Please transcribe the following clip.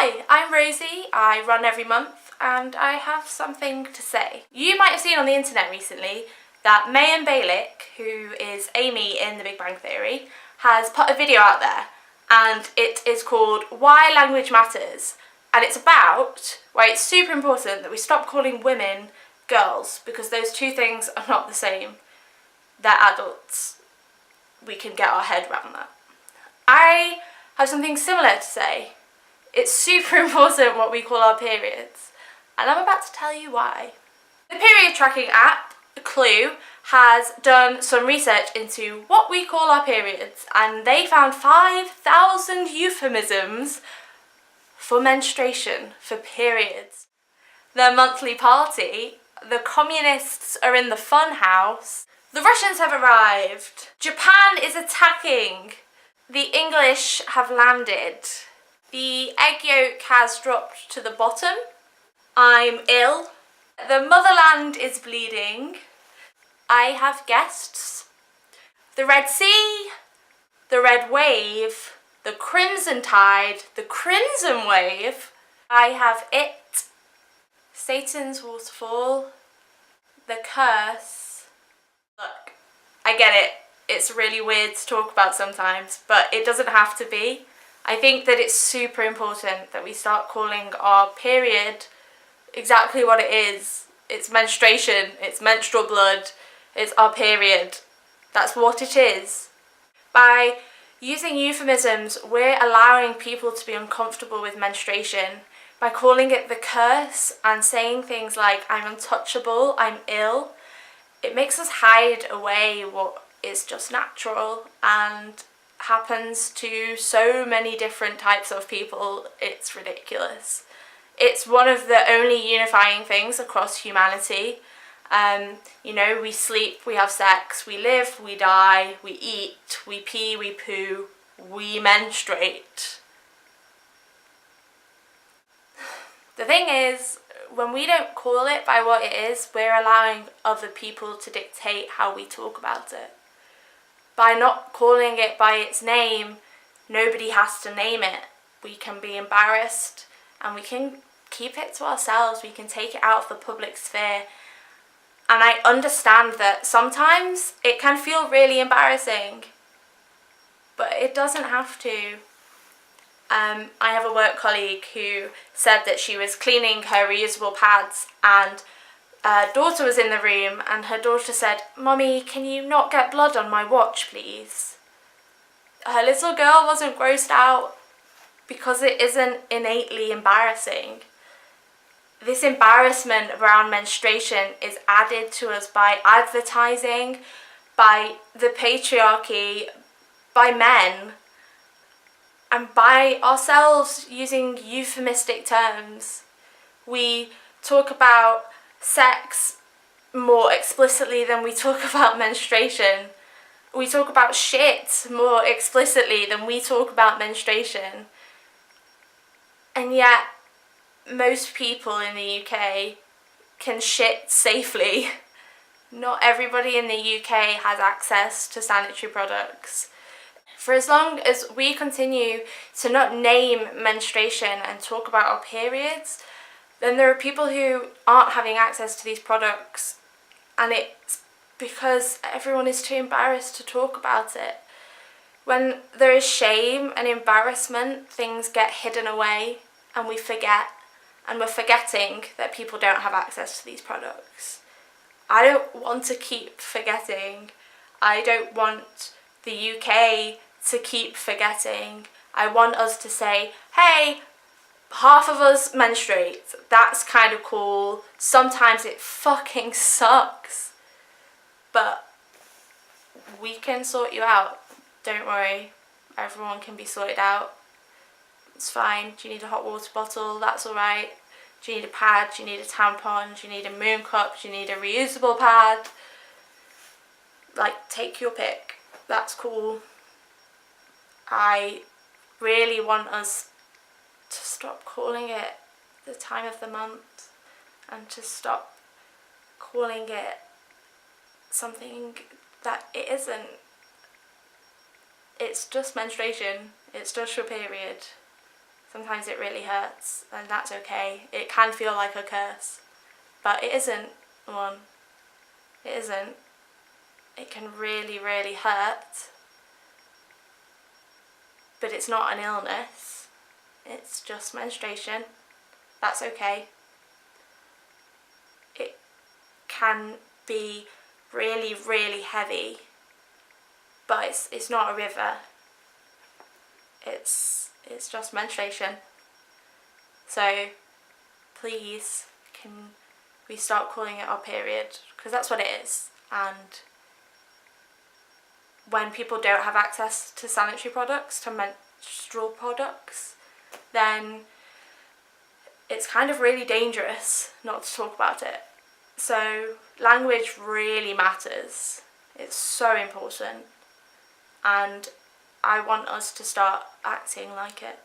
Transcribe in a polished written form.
Hi, I'm Rosie. I run every month and I have something to say. You might have seen on the internet recently that Mayim Bailik, who is Amy in The Big Bang Theory, has put a video out there, and it is called Why Language Matters, and it's about why it's super important that we stop calling women girls, because those two things are not the same. They're adults. We can get our head around that. I have something similar to say. It's super important what we call our periods, and I'm about to tell you why. The period tracking app, Clue, has done some research into what we call our periods, and they found 5,000 euphemisms for menstruation, for periods. Their monthly party, the communists are in the fun house, the Russians have arrived, Japan is attacking, the English have landed, the egg yolk has dropped to the bottom, I'm ill, the motherland is bleeding, I have guests, the Red Sea, the Red Wave, the Crimson Tide, the Crimson Wave, I have it, Satan's Waterfall, the Curse. Look, I get it, it's really weird to talk about sometimes, but it doesn't have to be. I think that it's super important that we start calling our period exactly what it is. It's menstruation, it's menstrual blood, it's our period. That's what it is. By using euphemisms, we're allowing people to be uncomfortable with menstruation. By calling it the curse and saying things like, I'm untouchable, I'm ill, it makes us hide away what is just natural and happens to so many different types of people. It's ridiculous. It's one of the only unifying things across humanity. You know, we sleep, we have sex, we live, we die, we eat, we pee, we poo, we menstruate. The thing is, when we don't call it by what it is, we're allowing other people to dictate how we talk about it. By not calling it by its name, nobody has to name it. We can be embarrassed and we can keep it to ourselves. We can take it out of the public sphere. And I understand that sometimes it can feel really embarrassing, but it doesn't have to. I have a work colleague who said that she was cleaning her reusable pads and her daughter was in the room, and her daughter said, "Mummy, can you not get blood on my watch, please?" Her little girl wasn't grossed out because it isn't innately embarrassing. This embarrassment around menstruation is added to us by advertising, by the patriarchy, by men, and by ourselves using euphemistic terms. We talk about sex more explicitly than we talk about menstruation. We talk about shit more explicitly than we talk about menstruation. And yet, most people in the UK can shit safely. Not everybody in the UK has access to sanitary products. For as long as we continue to not name menstruation and talk about our periods, then there are people who aren't having access to these products, and it's because everyone is too embarrassed to talk about it. When there is shame and embarrassment, things get hidden away and we forget, and we're forgetting that people don't have access to these products. I don't want to keep forgetting. I don't want the UK to keep forgetting. I want us to say, hey, half of us menstruate. That's kind of cool. Sometimes it fucking sucks. But we can sort you out. Don't worry. Everyone can be sorted out. It's fine. Do you need a hot water bottle? That's alright. Do you need a pad? Do you need a tampon? Do you need a moon cup? Do you need a reusable pad? Like, take your pick. That's cool. I really want us to stop calling it the time of the month and to stop calling it something that it isn't. It's just menstruation. It's just your period. Sometimes it really hurts, and that's okay. It can feel like a curse, but it isn't one. It isn't. It can really, really hurt, but it's not an illness. It's just menstruation. That's okay. It can be really, really heavy, but it's not a river. It's just menstruation. So please, can we start calling it our period? Because that's what it is. And when people don't have access to sanitary products, to menstrual products, then it's kind of really dangerous not to talk about it. So language really matters. It's so important. And I want us to start acting like it.